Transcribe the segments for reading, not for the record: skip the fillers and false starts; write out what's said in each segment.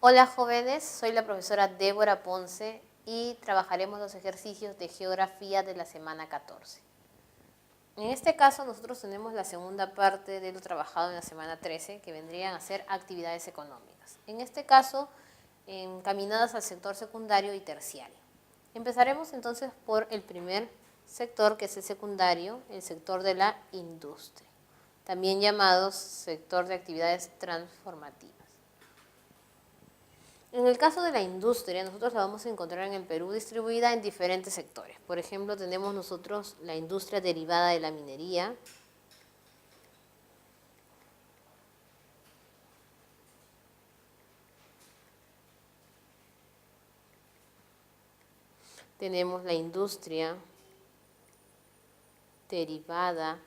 Hola jóvenes, soy la profesora Débora Ponce y trabajaremos los ejercicios de geografía de la semana 14. En este caso nosotros tenemos la segunda parte de lo trabajado en la semana 13, que vendrían a ser actividades económicas. En este caso, encaminadas al sector secundario y terciario. Empezaremos entonces por el primer sector, que es el secundario, el sector de la industria, también llamado sector de actividades transformativas. En el caso de la industria, nosotros la vamos a encontrar en el Perú distribuida en diferentes sectores. Por ejemplo, tenemos nosotros la industria derivada de la minería, tenemos la industria derivada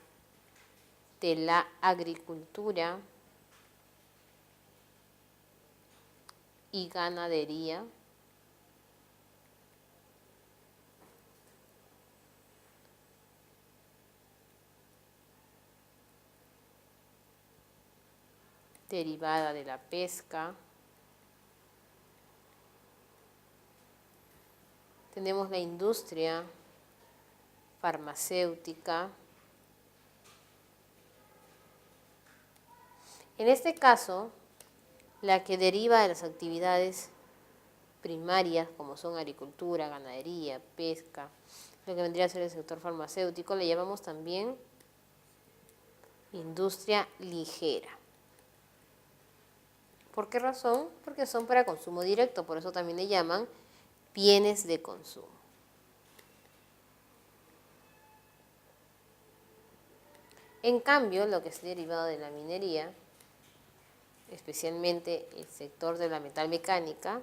de la agricultura y ganadería, derivada de la pesca, tenemos la industria farmacéutica. En este caso, la que deriva de las actividades primarias, como son agricultura, ganadería, pesca, lo que vendría a ser el sector farmacéutico, le llamamos también industria ligera. ¿Por qué razón? Porque son para consumo directo, por eso también le llaman bienes de consumo. En cambio, lo que es derivado de la minería, especialmente el sector de la metalmecánica,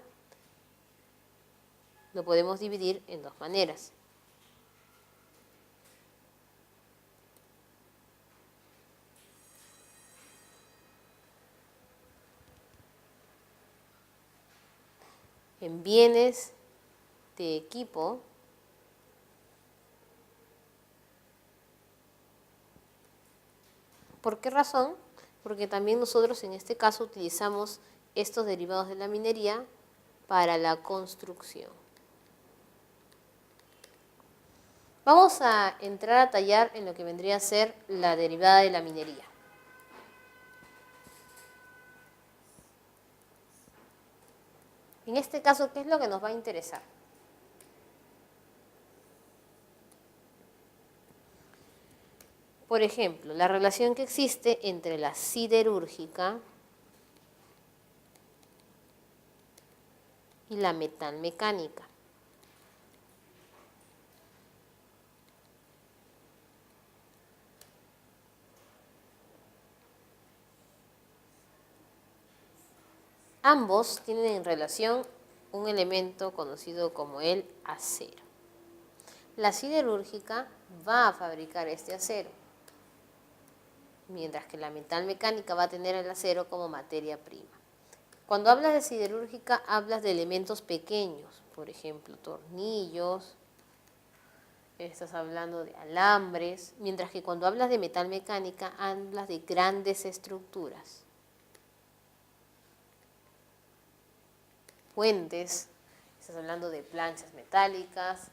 lo podemos dividir en dos maneras. En bienes de equipo ¿por qué razón? Porque también nosotros en este caso utilizamos estos derivados de la minería para la construcción. Vamos a entrar a tallar en lo que vendría a ser la derivada de la minería. En este caso, ¿qué es lo que nos va a interesar? Por ejemplo, la relación que existe entre la siderúrgica y la metalmecánica. Ambos tienen en relación un elemento conocido como el acero. La siderúrgica va a fabricar este acero, mientras que la metalmecánica va a tener el acero como materia prima. Cuando hablas de siderúrgica, hablas de elementos pequeños, por ejemplo, tornillos, estás hablando de alambres, mientras que cuando hablas de metalmecánica, hablas de grandes estructuras. Puentes, estás hablando de planchas metálicas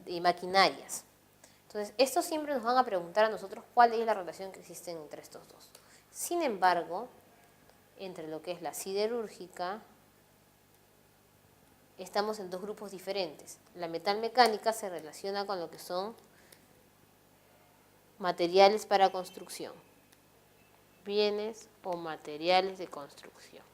y maquinarias. Entonces, estos siempre nos van a preguntar a nosotros cuál es la relación que existe entre estos dos. Sin embargo, entre lo que es la siderúrgica, estamos en dos grupos diferentes. La metalmecánica se relaciona con lo que son materiales para construcción, bienes o materiales de construcción.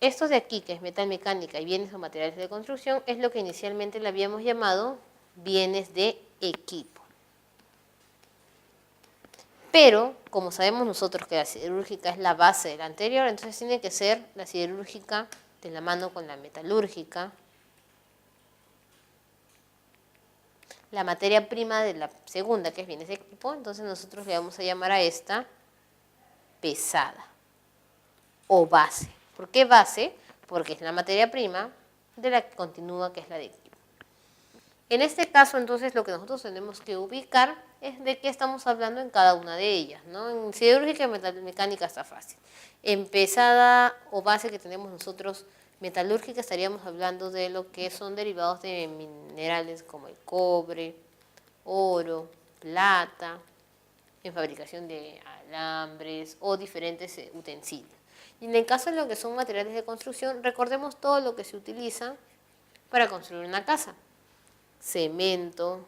Estos de aquí, que es metalmecánica y bienes o materiales de construcción, es lo que inicialmente le habíamos llamado bienes de equipo. Pero, como sabemos nosotros que la siderúrgica es la base de la anterior, entonces tiene que ser la siderúrgica de la mano con la metalúrgica. La materia prima de la segunda, que es bienes de equipo, entonces nosotros le vamos a llamar a esta pesada o base. ¿Por qué base? Porque es la materia prima de la que continúa, que es la de equipo. En este caso, entonces, lo que nosotros tenemos que ubicar es de qué estamos hablando en cada una de ellas, ¿no? En siderúrgica y metalmecánica está fácil. En pesada o base que tenemos nosotros, metalúrgica, estaríamos hablando de lo que son derivados de minerales como el cobre, oro, plata, en fabricación de alambres o diferentes utensilios. Y en el caso de lo que son materiales de construcción, recordemos todo lo que se utiliza para construir una casa. Cemento,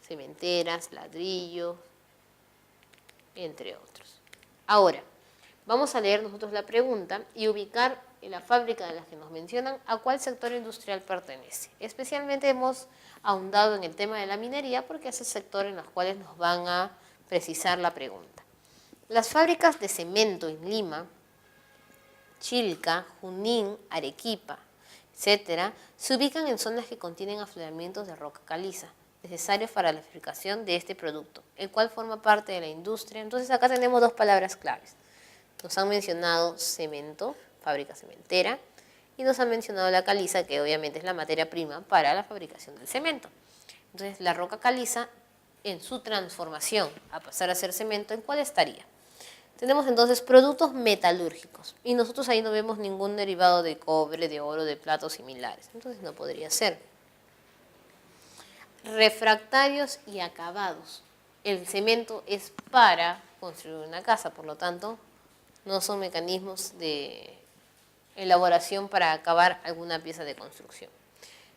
cementeras, ladrillos, entre otros. Ahora, vamos a leer nosotros la pregunta y ubicar en la fábrica de las que nos mencionan a cuál sector industrial pertenece. Especialmente hemos ahondado en el tema de la minería porque es el sector en los cuales nos van a precisar la pregunta. Las fábricas de cemento en Lima, Chilca, Junín, Arequipa, etcétera, se ubican en zonas que contienen afloramientos de roca caliza, necesarios para la fabricación de este producto, el cual forma parte de la industria. Entonces acá tenemos dos palabras claves. Nos han mencionado cemento, fábrica cementera, y nos han mencionado la caliza, que obviamente es la materia prima para la fabricación del cemento. Entonces la roca caliza, en su transformación a pasar a ser cemento, ¿en cuál estaría? Tenemos entonces productos metalúrgicos y nosotros ahí no vemos ningún derivado de cobre, de oro, de plata o similares. Entonces no podría ser. Refractarios y acabados. El cemento es para construir una casa, por lo tanto no son mecanismos de elaboración para acabar alguna pieza de construcción.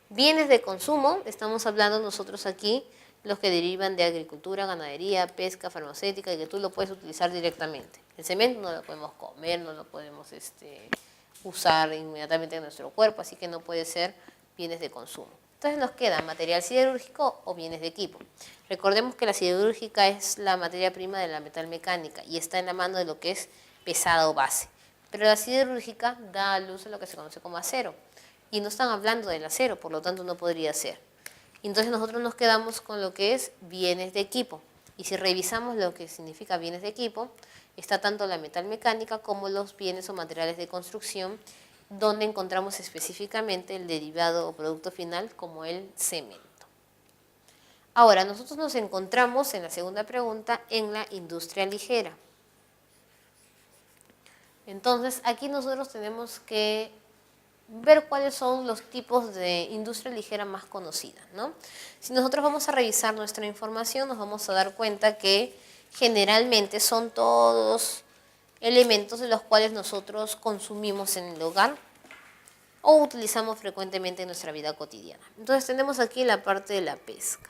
Bienes de consumo, estamos hablando nosotros aquí los que derivan de agricultura, ganadería, pesca, farmacéutica y que tú lo puedes utilizar directamente. El cemento no lo podemos comer, no lo podemos usar inmediatamente en nuestro cuerpo, así que no puede ser bienes de consumo. Entonces nos queda material siderúrgico o bienes de equipo. Recordemos que la siderúrgica es la materia prima de la metalmecánica y está en la mano de lo que es pesada o base. Pero la siderúrgica da a luz a lo que se conoce como acero. Y no están hablando del acero, por lo tanto no podría ser. Entonces nosotros nos quedamos con lo que es bienes de equipo. Y si revisamos lo que significa bienes de equipo, está tanto la metalmecánica como los bienes o materiales de construcción, donde encontramos específicamente el derivado o producto final como el cemento. Ahora, nosotros nos encontramos en la segunda pregunta en la industria ligera. Entonces, aquí nosotros tenemos que ver cuáles son los tipos de industria ligera más conocidas, ¿no? Si nosotros vamos a revisar nuestra información, nos vamos a dar cuenta que generalmente son todos elementos de los cuales nosotros consumimos en el hogar o utilizamos frecuentemente en nuestra vida cotidiana. Entonces tenemos aquí la parte de la pesca.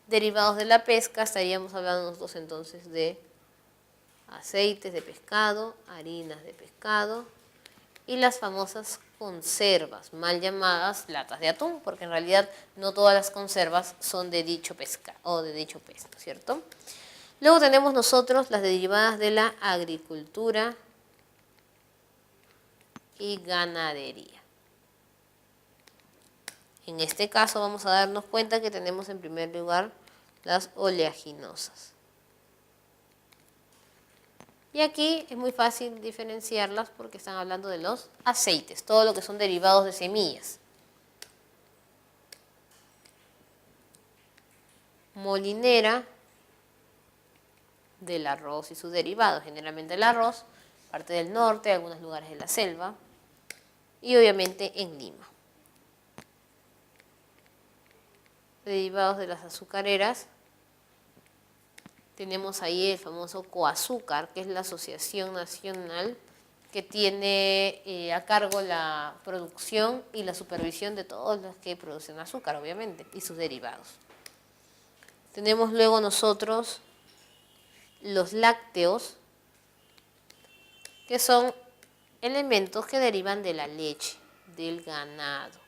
Derivados de la pesca, estaríamos hablando nosotros entonces de aceites de pescado, harinas de pescado y las famosas conservas, mal llamadas latas de atún, porque en realidad no todas las conservas son de dicho pesca o de dicho pez, ¿no es cierto? Luego tenemos nosotros las derivadas de la agricultura y ganadería. En este caso vamos a darnos cuenta que tenemos en primer lugar las oleaginosas. Y aquí es muy fácil diferenciarlas porque están hablando de los aceites, todo lo que son derivados de semillas. Molinera del arroz y sus derivados, generalmente el arroz, parte del norte, algunos lugares de la selva y obviamente en Lima. Derivados de las azucareras, tenemos ahí el famoso Coazúcar, que es la asociación nacional que tiene a cargo la producción y la supervisión de todos los que producen azúcar, obviamente, y sus derivados. Tenemos luego nosotros los lácteos, que son elementos que derivan de la leche, del ganado,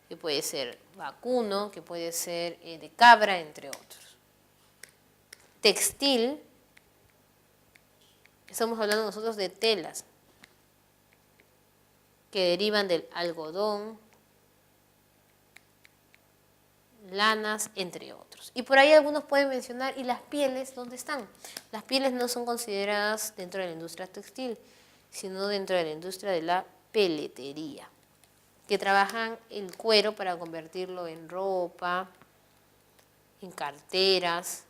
que puede ser vacuno, que puede ser de cabra, entre otros. Textil, estamos hablando nosotros de telas, que derivan del algodón, lanas, entre otros. Y por ahí algunos pueden mencionar, ¿y las pieles dónde están? Las pieles no son consideradas dentro de la industria textil, sino dentro de la industria de la peletería, que trabajan el cuero para convertirlo en ropa, en carteras,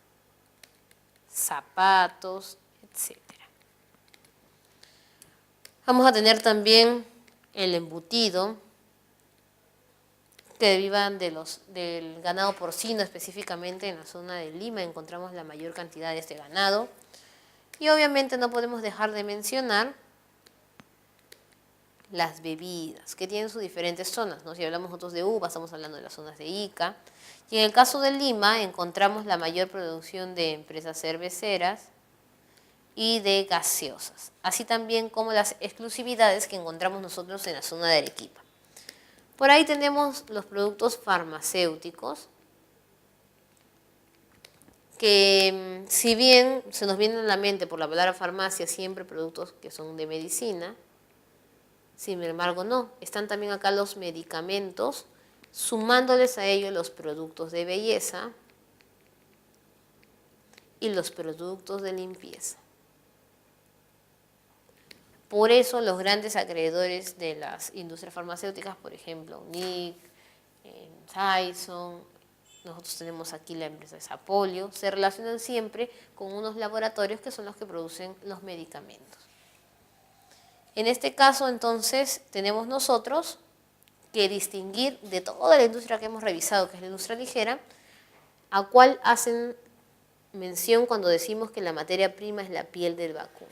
zapatos, etc. Vamos a tener también el embutido, que derivan del ganado porcino, específicamente en la zona de Lima encontramos la mayor cantidad de este ganado. Y obviamente no podemos dejar de mencionar las bebidas, que tienen sus diferentes zonas, ¿no? Si hablamos nosotros de uva, estamos hablando de las zonas de Ica. Y en el caso de Lima encontramos la mayor producción de empresas cerveceras y de gaseosas, así también como las exclusividades que encontramos nosotros en la zona de Arequipa. Por ahí tenemos los productos farmacéuticos, que si bien se nos viene a la mente por la palabra farmacia siempre productos que son de medicina, sin embargo no, están también acá los medicamentos, sumándoles a ello los productos de belleza y los productos de limpieza. Por eso los grandes acreedores de las industrias farmacéuticas, por ejemplo, Nick, Tyson, nosotros tenemos aquí la empresa de Sapolio, se relacionan siempre con unos laboratorios que son los que producen los medicamentos. En este caso, entonces, tenemos nosotros que distinguir de toda la industria que hemos revisado, que es la industria ligera, a cuál hacen mención cuando decimos que la materia prima es la piel del vacuno.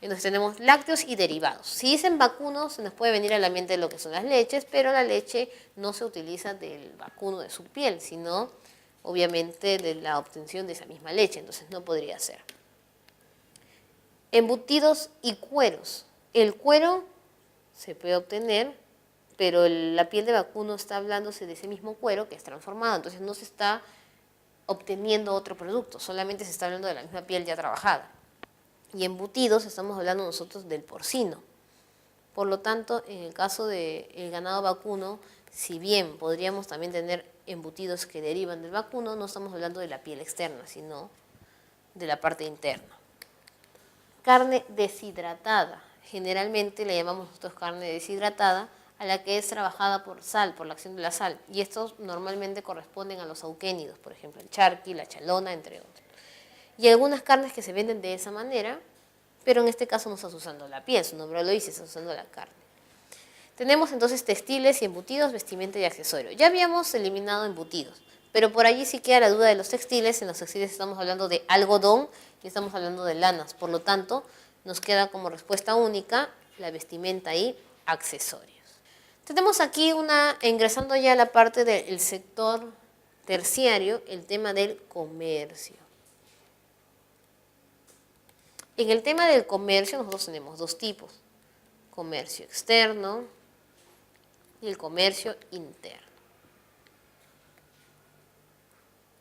Entonces tenemos lácteos y derivados. Si dicen vacuno, se nos puede venir a la mente lo que son las leches, pero la leche no se utiliza del vacuno de su piel, sino obviamente de la obtención de esa misma leche, entonces no podría ser. Embutidos y cueros. El cuero se puede obtener, pero la piel de vacuno está hablándose de ese mismo cuero que es transformado, entonces no se está obteniendo otro producto, solamente se está hablando de la misma piel ya trabajada. Y embutidos estamos hablando nosotros del porcino. Por lo tanto, en el caso del ganado vacuno, si bien podríamos también tener embutidos que derivan del vacuno, no estamos hablando de la piel externa, sino de la parte interna. Carne deshidratada. Generalmente le llamamos nosotros carne deshidratada a la que es trabajada por sal, por la acción de la sal. Y estos normalmente corresponden a los auquénidos, por ejemplo, el charqui, la chalona, entre otros. Y algunas carnes que se venden de esa manera, pero en este caso no estás usando la piel, su nombre lo dice, estás usando la carne. Tenemos entonces textiles y embutidos, vestimenta y accesorios. Ya habíamos eliminado embutidos, pero por allí sí queda la duda de los textiles. En los textiles estamos hablando de algodón y estamos hablando de lanas. Por lo tanto, nos queda como respuesta única la vestimenta y accesorios. Tenemos aquí ingresando ya a la parte del sector terciario, el tema del comercio. En el tema del comercio nosotros tenemos dos tipos, comercio externo y el comercio interno.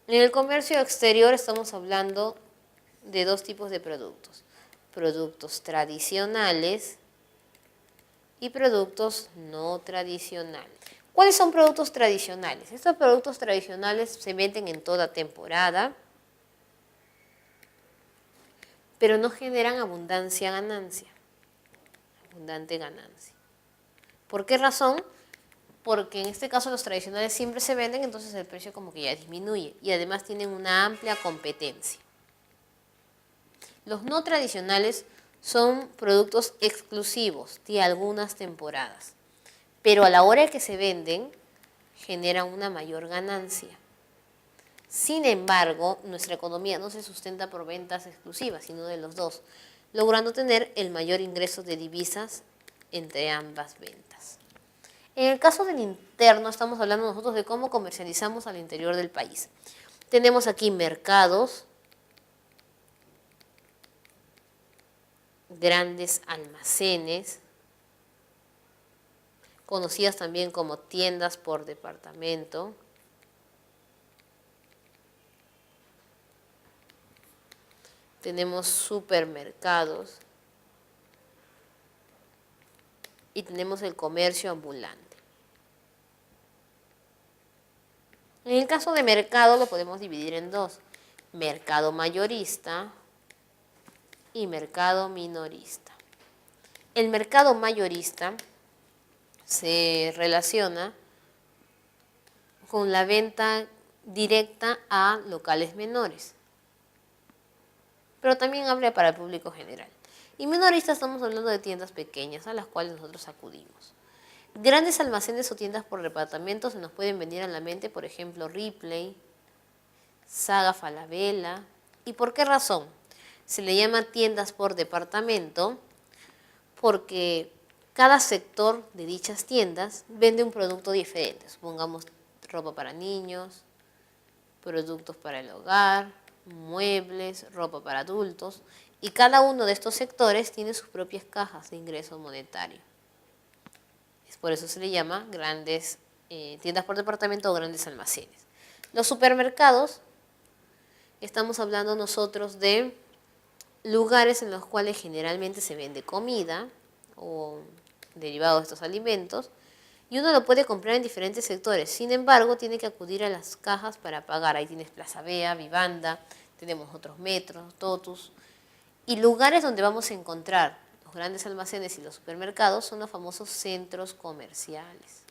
En el comercio exterior estamos hablando de dos tipos de productos, productos tradicionales y productos no tradicionales. ¿Cuáles son productos tradicionales? Estos productos tradicionales se venden en toda temporada, pero no generan abundante ganancia. ¿Por qué razón? Porque en este caso los tradicionales siempre se venden, entonces el precio como que ya disminuye y además tienen una amplia competencia. Los no tradicionales son productos exclusivos de algunas temporadas, pero a la hora que se venden generan una mayor ganancia. Sin embargo, nuestra economía no se sustenta por ventas exclusivas, sino de los dos, logrando tener el mayor ingreso de divisas entre ambas ventas. En el caso del interno, estamos hablando nosotros de cómo comercializamos al interior del país. Tenemos aquí mercados, grandes almacenes, conocidas también como tiendas por departamento, tenemos supermercados y tenemos el comercio ambulante. En el caso de mercado lo podemos dividir en dos, mercado mayorista y mercado minorista. El mercado mayorista se relaciona con la venta directa a locales menores, pero también abre para el público general. Y minoristas estamos hablando de tiendas pequeñas a las cuales nosotros acudimos. Grandes almacenes o tiendas por departamento se nos pueden venir a la mente, por ejemplo, Ripley, Saga Falabella. ¿Y por qué razón? Se le llama tiendas por departamento porque cada sector de dichas tiendas vende un producto diferente. Supongamos ropa para niños, productos para el hogar, muebles, ropa para adultos. Y cada uno de estos sectores tiene sus propias cajas de ingreso monetario. Por eso se le llama grandes tiendas por departamento o grandes almacenes. Los supermercados, estamos hablando nosotros de lugares en los cuales generalmente se vende comida o derivados de estos alimentos y uno lo puede comprar en diferentes sectores. Sin embargo, tiene que acudir a las cajas para pagar. Ahí tienes Plaza Vea, Vivanda, tenemos otros metros, Totus. Y lugares donde vamos a encontrar los grandes almacenes y los supermercados son los famosos centros comerciales.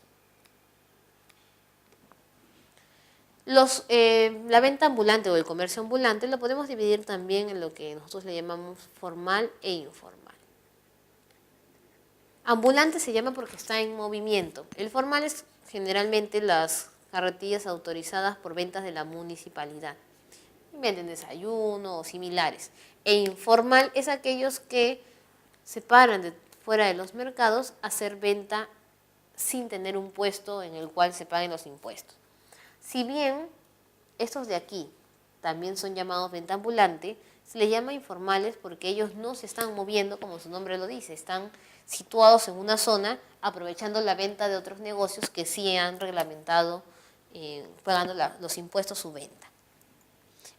La venta ambulante o el comercio ambulante lo podemos dividir también en lo que nosotros le llamamos formal e informal. Ambulante se llama porque está en movimiento. El formal es generalmente las carretillas autorizadas por ventas de la municipalidad. Venden desayuno o similares. E informal es aquellos que se paran fuera de los mercados a hacer venta sin tener un puesto en el cual se paguen los impuestos. Si bien estos de aquí también son llamados venta ambulante, se les llama informales porque ellos no se están moviendo, como su nombre lo dice, están situados en una zona aprovechando la venta de otros negocios que sí han reglamentado pagando los impuestos su venta.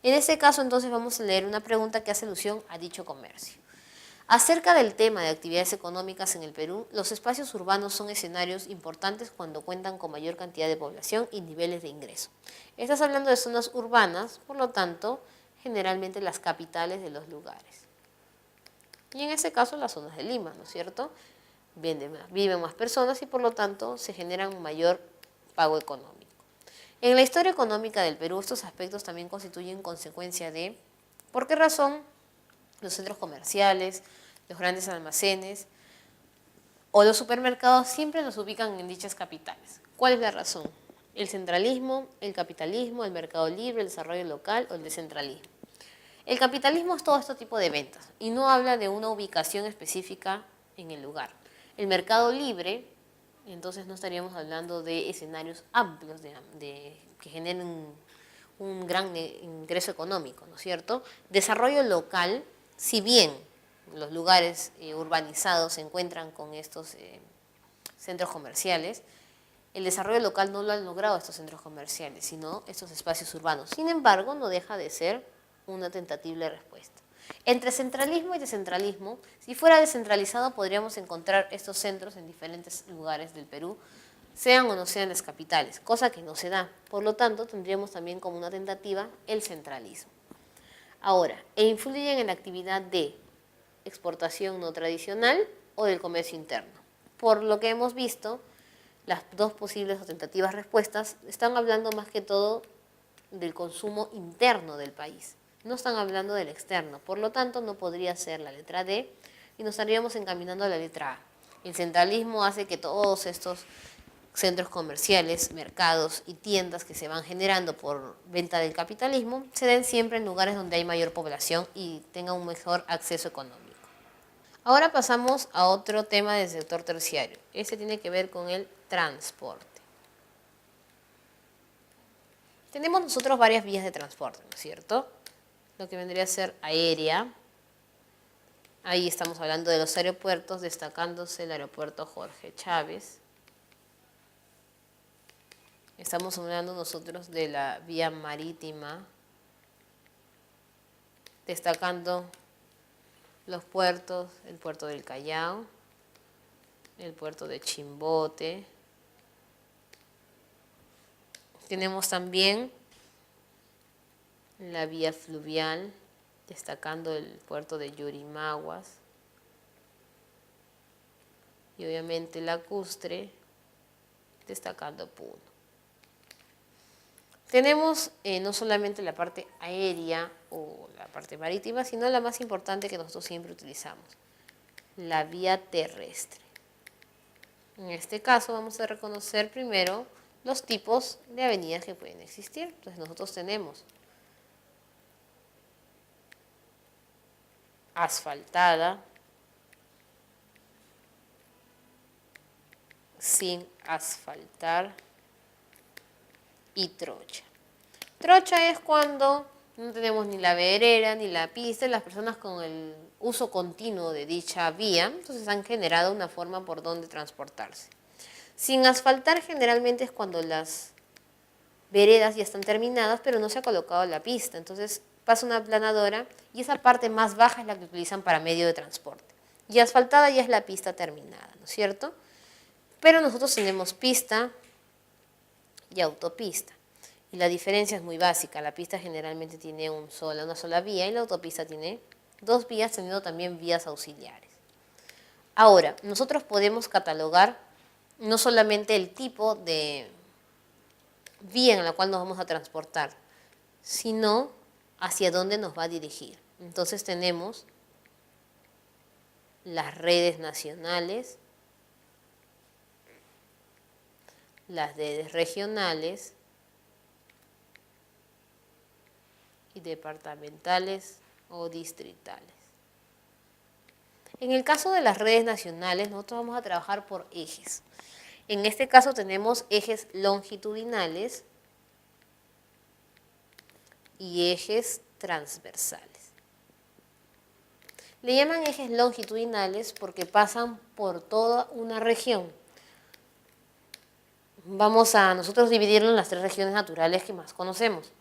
En este caso entonces vamos a leer una pregunta que hace alusión a dicho comercio. Acerca del tema de actividades económicas en el Perú, los espacios urbanos son escenarios importantes cuando cuentan con mayor cantidad de población y niveles de ingreso. Estás hablando de zonas urbanas, por lo tanto, generalmente las capitales de los lugares. Y en este caso las zonas de Lima, ¿no es cierto? Viven más personas y por lo tanto se genera un mayor pago económico. En la historia económica del Perú, estos aspectos también constituyen consecuencia de ¿por qué razón los centros comerciales, los grandes almacenes o los supermercados siempre nos ubican en dichas capitales? ¿Cuál es la razón? ¿El centralismo, el capitalismo, el mercado libre, el desarrollo local o el descentralismo? El capitalismo es todo este tipo de ventas y no habla de una ubicación específica en el lugar. El mercado libre, entonces no estaríamos hablando de escenarios amplios que generen un gran ingreso económico, ¿no es cierto? Desarrollo local, si bien los lugares urbanizados se encuentran con estos centros comerciales, el desarrollo local no lo han logrado estos centros comerciales, sino estos espacios urbanos. Sin embargo, no deja de ser una tentativa respuesta. Entre centralismo y descentralismo, si fuera descentralizado podríamos encontrar estos centros en diferentes lugares del Perú, sean o no sean las capitales, cosa que no se da. Por lo tanto, tendríamos también como una tentativa el centralismo. Ahora, influyen en la actividad de exportación no tradicional o del comercio interno. Por lo que hemos visto, las dos posibles o tentativas respuestas están hablando más que todo del consumo interno del país. No están hablando del externo. Por lo tanto, no podría ser la letra D y nos estaríamos encaminando a la letra A. El centralismo hace que todos estos centros comerciales, mercados y tiendas que se van generando por venta del capitalismo se den siempre en lugares donde hay mayor población y tengan un mejor acceso económico. Ahora pasamos a otro tema del sector terciario. Este tiene que ver con el transporte. Tenemos nosotros varias vías de transporte, ¿no es cierto? Lo que vendría a ser aérea. Ahí estamos hablando de los aeropuertos, destacándose el aeropuerto Jorge Chávez. Estamos hablando nosotros de la vía marítima, destacando los puertos, el puerto del Callao, el puerto de Chimbote. Tenemos también la vía fluvial, destacando el puerto de Yurimaguas. Y obviamente lacustre, destacando Puno. Tenemos no solamente la parte aérea o la parte marítima, sino la más importante que nosotros siempre utilizamos, la vía terrestre. En este caso vamos a reconocer primero los tipos de avenidas que pueden existir. Entonces nosotros tenemos asfaltada, sin asfaltar y trocha. Trocha es cuando no tenemos ni la vereda ni la pista, las personas con el uso continuo de dicha vía, entonces han generado una forma por donde transportarse. Sin asfaltar generalmente es cuando las veredas ya están terminadas, pero no se ha colocado la pista, entonces pasa una aplanadora y esa parte más baja es la que utilizan para medio de transporte. Y asfaltada ya es la pista terminada, ¿no es cierto? Pero nosotros tenemos pista y autopista. Y la diferencia es muy básica. La pista generalmente tiene una sola vía y la autopista tiene dos vías, teniendo también vías auxiliares. Ahora, nosotros podemos catalogar no solamente el tipo de vía en la cual nos vamos a transportar, sino hacia dónde nos va a dirigir. Entonces tenemos las redes nacionales, las redes regionales y departamentales o distritales. En el caso de las redes nacionales, nosotros vamos a trabajar por ejes. En este caso tenemos ejes longitudinales y ejes transversales. Le llaman ejes longitudinales porque pasan por toda una región. Vamos a nosotros dividirlo en las tres regiones naturales que más conocemos: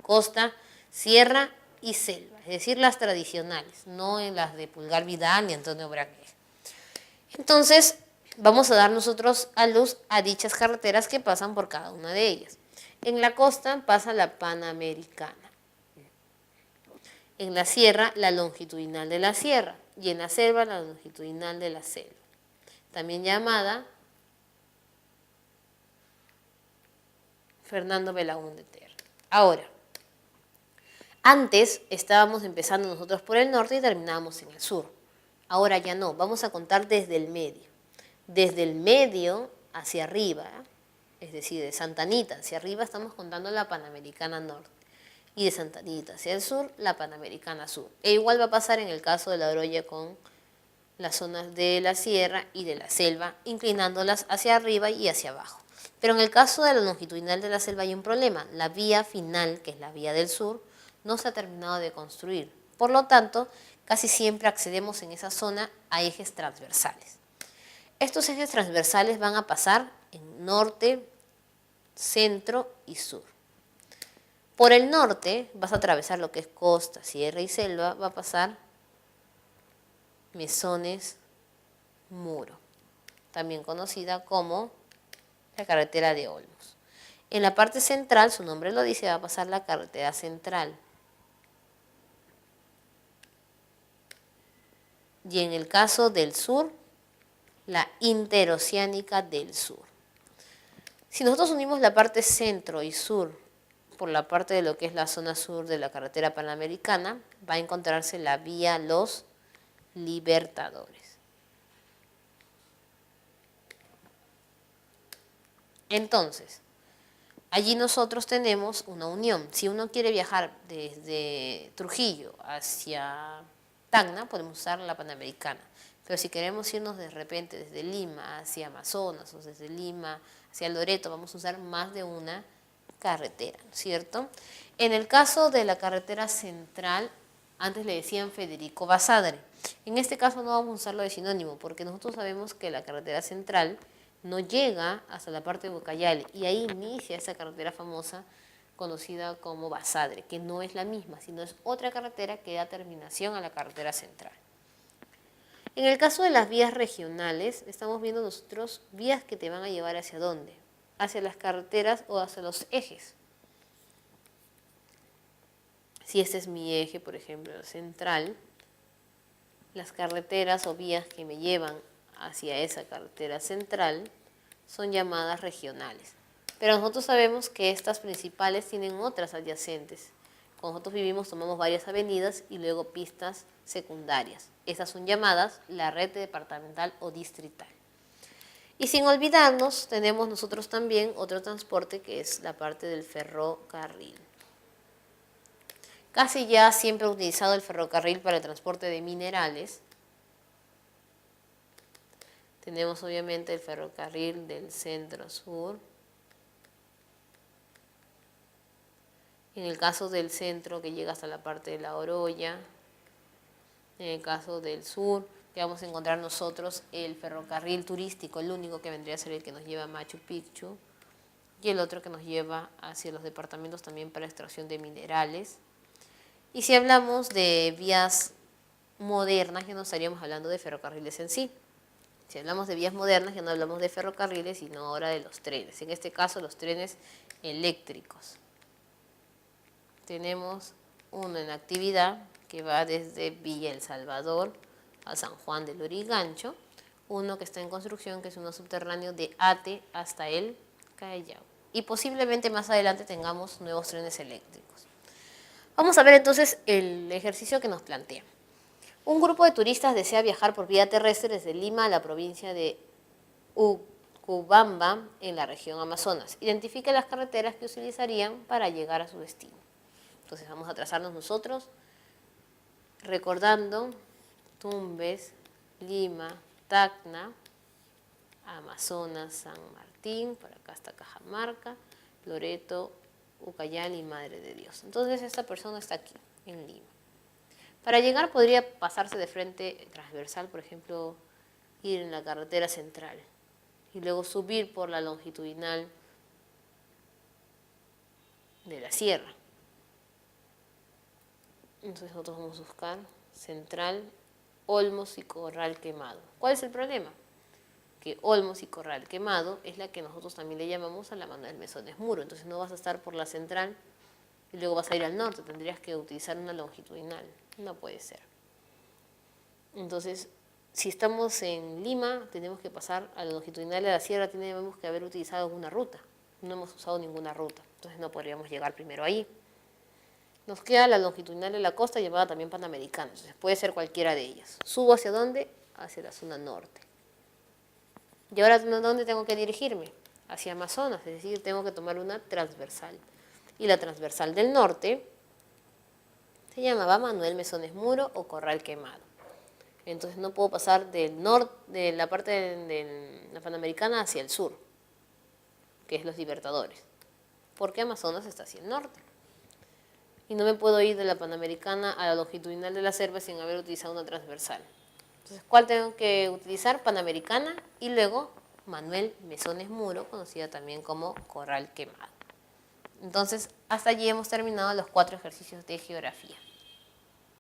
costa, sierra y selva, es decir, las tradicionales, no en las de Pulgar Vidal ni Antonio Braque. Entonces, vamos a dar nosotros a luz a dichas carreteras que pasan por cada una de ellas. En la costa pasa la Panamericana. En la sierra, la longitudinal de la sierra. Y en la selva, la longitudinal de la selva. También llamada Fernando Belaúnde Terra. Ahora, antes estábamos empezando nosotros por el norte y terminábamos en el sur. Ahora ya no, vamos a contar desde el medio. Desde el medio hacia arriba, es decir, de Santa Anita hacia arriba estamos contando la Panamericana Norte. Y de Santa Anita hacia el sur, la Panamericana Sur. E igual va a pasar en el caso de la Oroya con las zonas de la sierra y de la selva, inclinándolas hacia arriba y hacia abajo. Pero en el caso de la longitudinal de la selva hay un problema. La vía final, que es la vía del sur, no se ha terminado de construir. Por lo tanto, casi siempre accedemos en esa zona a ejes transversales. Estos ejes transversales van a pasar en norte, centro y sur. Por el norte vas a atravesar lo que es costa, sierra y selva, va a pasar Mesones, Muro, también conocida como la carretera de Olmos. En la parte central, su nombre lo dice, va a pasar la carretera central. Y en el caso del sur, la interoceánica del sur. Si nosotros unimos la parte centro y sur por la parte de lo que es la zona sur de la carretera panamericana, va a encontrarse la vía Los Libertadores. Entonces, allí nosotros tenemos una unión. Si uno quiere viajar desde Trujillo hacia Tacna, podemos usar la Panamericana. Pero si queremos irnos de repente desde Lima hacia Amazonas o desde Lima hacia Loreto, vamos a usar más de una carretera, ¿cierto? En el caso de la carretera central, antes le decían Federico Basadre. En este caso no vamos a usarlo de sinónimo, porque nosotros sabemos que la carretera central no llega hasta la parte de Ucayali, y ahí inicia esa carretera famosa conocida como Basadre, que no es la misma, sino es otra carretera que da terminación a la carretera central. En el caso de las vías regionales, estamos viendo nosotros vías que te van a llevar hacia dónde, hacia las carreteras o hacia los ejes. Si este es mi eje, por ejemplo, central, las carreteras o vías que me llevan hacia esa carretera central son llamadas regionales. Pero nosotros sabemos que estas principales tienen otras adyacentes. Cuando nosotros vivimos tomamos varias avenidas y luego pistas secundarias. Estas son llamadas la red departamental o distrital. Y sin olvidarnos, tenemos nosotros también otro transporte que es la parte del ferrocarril. Casi ya siempre he utilizado el ferrocarril para el transporte de minerales. Tenemos obviamente el ferrocarril del centro-sur. En el caso del centro, que llega hasta la parte de La Oroya. En el caso del sur, que vamos a encontrar nosotros el ferrocarril turístico, el único que vendría a ser el que nos lleva a Machu Picchu. Y el otro que nos lleva hacia los departamentos también para extracción de minerales. Y si hablamos de vías modernas, ya no estaríamos hablando de ferrocarriles en sí. Si hablamos de vías modernas, ya no hablamos de ferrocarriles, sino ahora de los trenes. En este caso, los trenes eléctricos. Tenemos uno en actividad que va desde Villa El Salvador a San Juan del Lurigancho. Uno que está en construcción, que es uno subterráneo de Ate hasta el Callao. Y posiblemente más adelante tengamos nuevos trenes eléctricos. Vamos a ver entonces el ejercicio que nos plantea. Un grupo de turistas desea viajar por vía terrestre desde Lima a la provincia de Ucubamba, en la región Amazonas. Identifique las carreteras que utilizarían para llegar a su destino. Entonces vamos a trazarnos nosotros, recordando Tumbes, Lima, Tacna, Amazonas, San Martín, por acá está Cajamarca, Loreto, Ucayali y Madre de Dios. Entonces esta persona está aquí, en Lima. Para llegar podría pasarse de frente transversal, por ejemplo, ir en la carretera central y luego subir por la longitudinal de la sierra. Entonces nosotros vamos a buscar Central, Olmos y Corral Quemado. ¿Cuál es el problema? Que Olmos y Corral Quemado es la que nosotros también le llamamos a la Manuel Mesones Muro. Entonces no vas a estar por la central y luego vas a ir al norte. Tendrías que utilizar una longitudinal. No puede ser. Entonces, si estamos en Lima, tenemos que pasar a la longitudinal de la sierra. Tenemos que haber utilizado alguna ruta. No hemos usado ninguna ruta. Entonces no podríamos llegar primero ahí. Nos queda la longitudinal de la costa, llamada también Panamericana. Entonces puede ser cualquiera de ellas. ¿Subo hacia dónde? Hacia la zona norte. ¿Y ahora dónde tengo que dirigirme? Hacia Amazonas, es decir, tengo que tomar una transversal. Y la transversal del norte se llamaba Manuel Mesones Muro o Corral Quemado. Entonces no puedo pasar del norte, de la parte de la Panamericana hacia el sur, que es los Libertadores, porque Amazonas está hacia el norte. Y no me puedo ir de la Panamericana a la longitudinal de la selva sin haber utilizado una transversal. Entonces, ¿cuál tengo que utilizar? Panamericana y luego Manuel Mesones Muro, conocida también como Corral Quemado. Entonces, hasta allí hemos terminado los 4 ejercicios de geografía.